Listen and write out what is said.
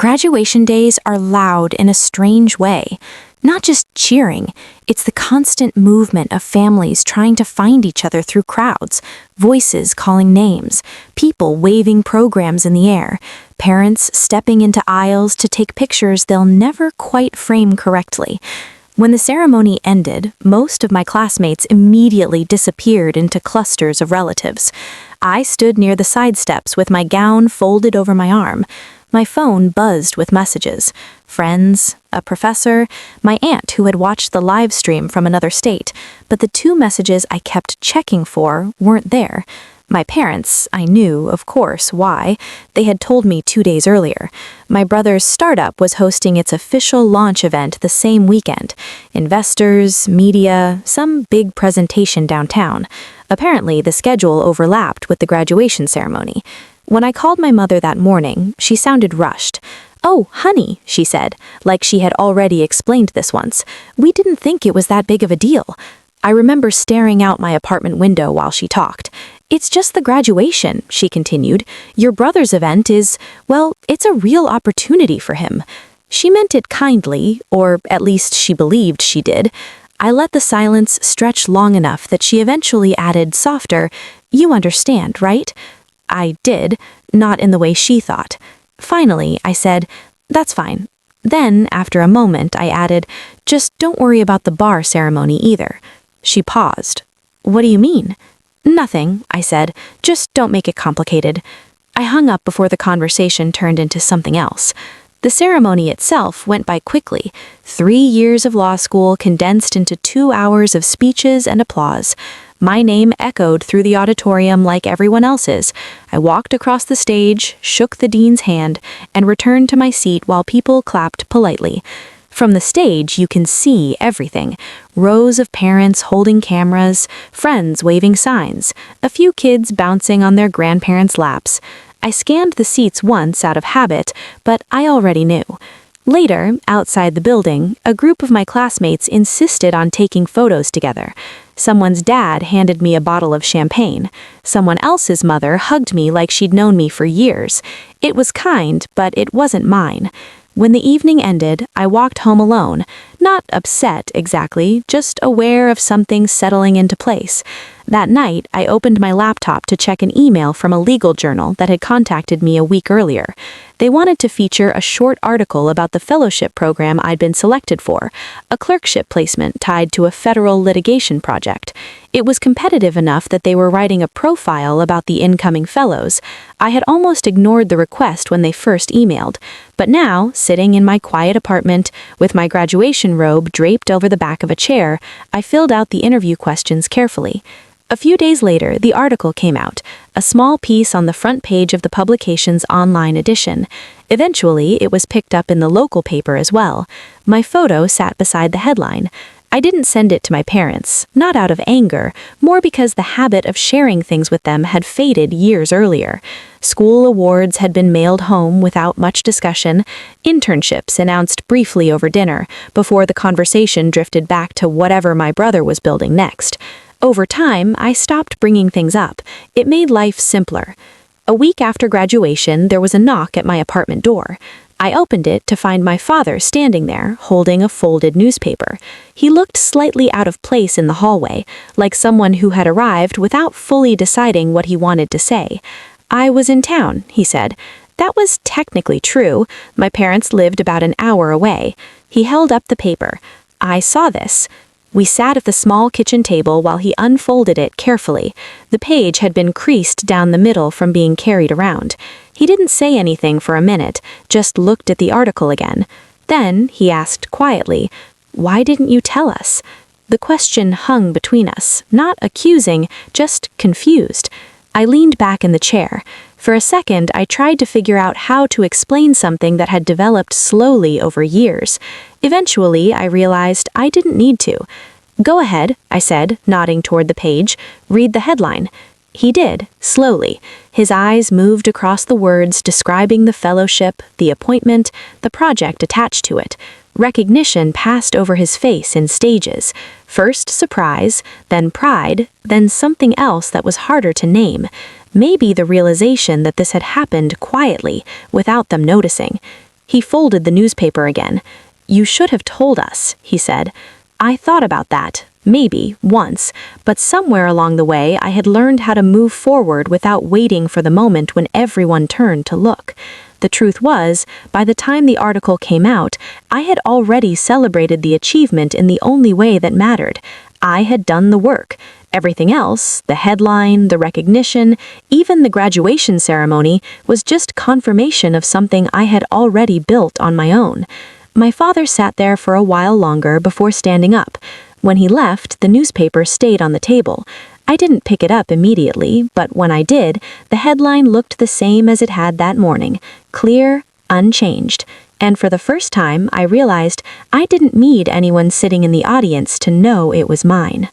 Graduation days are loud in a strange way. Not just cheering, it's the constant movement of families trying to find each other through crowds, voices calling names, people waving programs in the air, parents stepping into aisles to take pictures they'll never quite frame correctly. When the ceremony ended, most of my classmates immediately disappeared into clusters of relatives. I stood near the side steps with my gown folded over my arm. My phone buzzed with messages. Friends, a professor, my aunt who had watched the live stream from another state, but the two messages I kept checking for weren't there. My parents, I knew, of course, why. They had told me 2 days earlier. My brother's startup was hosting its official launch event the same weekend. Investors, media, some big presentation downtown. Apparently, the schedule overlapped with the graduation ceremony. When I called my mother that morning, she sounded rushed. "Oh, honey," she said, like she had already explained this once. "We didn't think it was that big of a deal." I remember staring out my apartment window while she talked. "It's just the graduation," she continued. "Your brother's event is, well, it's a real opportunity for him." She meant it kindly, or at least she believed she did. I let the silence stretch long enough that she eventually added softer, "You understand, right?" I did, not in the way she thought. Finally, I said, "That's fine." Then, after a moment, I added, "Just don't worry about the bar ceremony either." She paused. "What do you mean?" "Nothing," I said. "Just don't make it complicated." I hung up before the conversation turned into something else. The ceremony itself went by quickly. 3 years of law school condensed into 2 hours of speeches and applause. My name echoed through the auditorium like everyone else's. I walked across the stage, shook the dean's hand, and returned to my seat while people clapped politely. From the stage, you can see everything. Rows of parents holding cameras, friends waving signs, a few kids bouncing on their grandparents' laps. I scanned the seats once out of habit, but I already knew. Later, outside the building, a group of my classmates insisted on taking photos together. Someone's dad handed me a bottle of champagne. Someone else's mother hugged me like she'd known me for years. It was kind, but it wasn't mine. When the evening ended, I walked home alone, not upset exactly, just aware of something settling into place. That night, I opened my laptop to check an email from a legal journal that had contacted me a week earlier. They wanted to feature a short article about the fellowship program I'd been selected for, a clerkship placement tied to a federal litigation project. It was competitive enough that they were writing a profile about the incoming fellows. I had almost ignored the request when they first emailed, but now, sitting in my quiet apartment, with my graduation robe draped over the back of a chair, I filled out the interview questions carefully. A few days later, the article came out, a small piece on the front page of the publication's online edition. Eventually, it was picked up in the local paper as well. My photo sat beside the headline. I didn't send it to my parents, not out of anger, more because the habit of sharing things with them had faded years earlier. School awards had been mailed home without much discussion, internships announced briefly over dinner, before the conversation drifted back to whatever my brother was building next. Over time, I stopped bringing things up. It made life simpler. A week after graduation, there was a knock at my apartment door. I opened it to find my father standing there, holding a folded newspaper. He looked slightly out of place in the hallway, like someone who had arrived without fully deciding what he wanted to say. "I was in town," he said. That was technically true. My parents lived about an hour away. He held up the paper. I saw this. We sat at the small kitchen table while he unfolded it carefully. The page had been creased down the middle from being carried around. He didn't say anything for a minute, just looked at the article again. Then he asked quietly, "Why didn't you tell us?" The question hung between us, not accusing, just confused. I leaned back in the chair. For a second, I tried to figure out how to explain something that had developed slowly over years. Eventually, I realized I didn't need to. "Go ahead," I said, nodding toward the page. "Read the headline." He did, slowly. His eyes moved across the words describing the fellowship, the appointment, the project attached to it. Recognition passed over his face in stages. First surprise, then pride, then something else that was harder to name. Maybe the realization that this had happened quietly, without them noticing. He folded the newspaper again. "You should have told us," he said. "I thought about that, maybe, once, but somewhere along the way I had learned how to move forward without waiting for the moment when everyone turned to look. The truth was, by the time the article came out, I had already celebrated the achievement in the only way that mattered. I had done the work. Everything else, the headline, the recognition, even the graduation ceremony, was just confirmation of something I had already built on my own." My father sat there for a while longer before standing up. When he left, the newspaper stayed on the table. I didn't pick it up immediately, but when I did, the headline looked the same as it had that morning, clear, unchanged. And for the first time, I realized I didn't need anyone sitting in the audience to know it was mine.